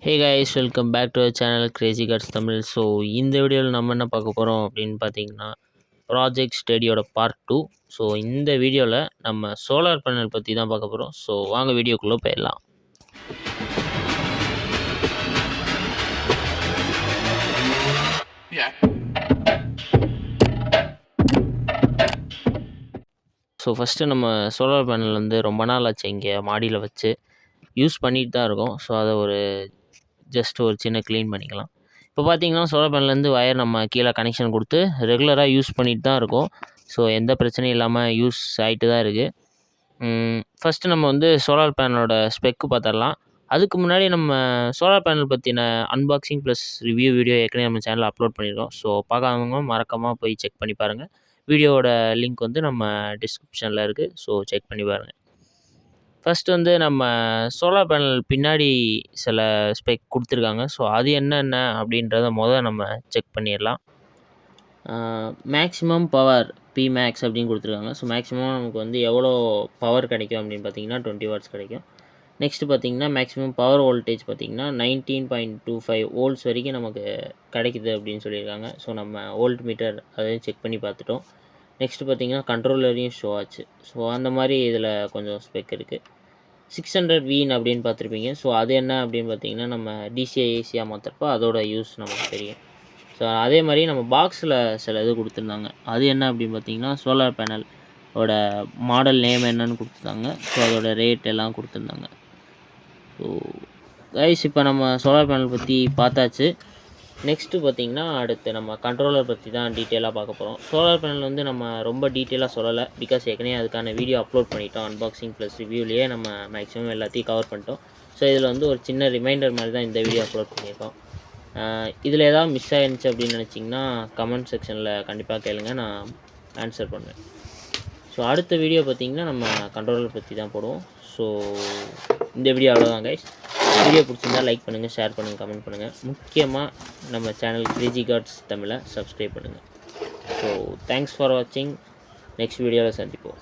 Hey guys, welcome back to our channel crazy cards Tamil. So இந்த வீடியோவில் நம்ம என்ன பார்க்க போகிறோம் அப்படின்னு பார்த்தீங்கன்னா, ப்ராஜெக்ட் ஸ்டடியோட பார்ட் 2. ஸோ இந்த வீடியோவில் நம்ம சோலார் பேனல் பற்றி தான் பார்க்க போகிறோம். ஸோ வாங்க வீடியோக்குள்ளே போயிடலாம். ஸோ ஃபஸ்ட்டு நம்ம சோலார் பேனல் வந்து ரொம்ப நாள் ஆச்சு இங்கே மாடியில் வச்சு யூஸ் பண்ணிட்டு தான் இருக்கோம். ஸோ அதை ஜஸ்ட் ஒரு சின்ன க்ளீன் பண்ணிக்கலாம். இப்போ பார்த்தீங்கன்னா சோலார் பேனல்லேருந்து வயர் நம்ம கீழே கனெக்ஷன் கொடுத்து ரெகுலராக யூஸ் பண்ணிட்டு தான் இருக்கோம். ஸோ எந்த பிரச்சனையும் இல்லாமல் யூஸ் ஆகிட்டு தான் இருக்குது. ஃபஸ்ட்டு நம்ம வந்து சோலார் பேனலோட ஸ்பெக்கு பார்த்துடலாம். அதுக்கு முன்னாடி நம்ம சோலார் பேனல் பற்றின அன்பாக்சிங் ப்ளஸ் ரிவ்யூ வீடியோ ஏற்கனவே நம்ம சேனலில் அப்லோட் பண்ணியிருக்கோம். ஸோ பார்க்காதவங்க மறக்காமல் போய் செக் பண்ணி பாருங்கள். வீடியோவோட லிங்க் வந்து நம்ம டிஸ்கிரிப்ஷனில் இருக்குது. ஸோ செக் பண்ணி பாருங்கள். ஃபஸ்ட்டு வந்து நம்ம சோலார் பேனல் பின்னாடி சில ஸ்பெக் கொடுத்துருக்காங்க. ஸோ அது என்னென்ன அப்படின்றத நம்ம செக் பண்ணிடலாம். மேக்ஸிமம் பவர் பிமேக்ஸ் அப்படின்னு கொடுத்துருக்காங்க. ஸோ மேக்ஸிமம் நமக்கு வந்து எவ்வளோ பவர் கிடைக்கும் அப்படின்னு பார்த்தீங்கன்னா 20 வாட்ஸ் கிடைக்கும். நெக்ஸ்ட்டு பார்த்தீங்கன்னா மேக்ஸிமம் பவர் வோல்டேஜ் பார்த்தீங்கன்னா 19.25 வோல்ட்ஸ் வரைக்கும் நமக்கு கிடைக்குது அப்படின்னு சொல்லியிருக்காங்க. ஸோ நம்ம வோல்ட் மீட்டர் அதையும் செக் பண்ணி பார்த்துட்டோம். நெக்ஸ்ட்டு பார்த்தீங்கன்னா கண்ட்ரோலரையும் ஷோ ஆச்சு. ஸோ அந்த மாதிரி இதில் கொஞ்சம் ஸ்பெக் இருக்குது. 600 வீன் அப்படின்னு பார்த்துருப்பீங்க. ஸோ அது என்ன அப்படின்னு பார்த்தீங்கன்னா நம்ம டிசிஐ ஏசியாக மாற்றுறப்போ அதோட யூஸ் நமக்கு தெரியும். ஸோ அதே மாதிரி நம்ம பாக்ஸில் சில இது கொடுத்துருந்தாங்க. அது என்ன அப்படின்னு பார்த்தீங்கன்னா சோலார் பேனலோட மாடல் நேம் என்னன்னு கொடுத்துருந்தாங்க. ஸோ அதோட ரேட் எல்லாம் கொடுத்துருந்தாங்க. ஸோ கைஸ், இப்போ நம்ம சோலார் பேனல் பற்றி பார்த்தாச்சு. நெக்ஸ்ட்டு பார்த்திங்கன்னா அடுத்து நம்ம கண்ட்ரோலர் பற்றி தான் டீட்டெயிலாக பார்க்க போகிறோம். சோலார் பேனல் வந்து நம்ம ரொம்ப டீட்டெயிலாக சொல்லலை, பிகாஸ் ஏற்கனவே அதுக்கான வீடியோ அப்லோட் பண்ணிட்டோம். அன்பாக்சிங் ப்ளஸ் ரிவ்யூலேயே நம்ம மேக்ஸிமம் எல்லாத்தையும் கவர் பண்ணிட்டோம். ஸோ இதில் வந்து ஒரு சின்ன ரிமைண்டர் மாதிரி தான் இந்த வீடியோ அப்லோட் பண்ணியிருக்கோம். இதில் ஏதாவது மிஸ் ஆயிருந்துச்சு அப்படின்னு நினச்சிங்கன்னா கமெண்ட் செக்ஷனில் கண்டிப்பாக கேளுங்க, நான் ஆன்சர் பண்ணுவேன். ஸோ அடுத்த வீடியோ பார்த்திங்கன்னா நம்ம கண்ட்ரோலர் பற்றி தான் போடுவோம். ஸோ இந்த வீடியோ அவ்வளோதான் கைஸ். வீடியோ பிடிச்சிருந்தால் லைக் பண்ணுங்கள், ஷேர் பண்ணுங்கள், கமெண்ட் பண்ணுங்கள். முக்கியமாக நம்ம சேனல் கிரேசி கார்ட்ஸ் தமிழை சப்ஸ்கிரைப் பண்ணுங்கள். ஸோ தேங்க்ஸ் ஃபார் வாட்சிங். நெக்ஸ்ட் வீடியோவில் சந்திப்போம்.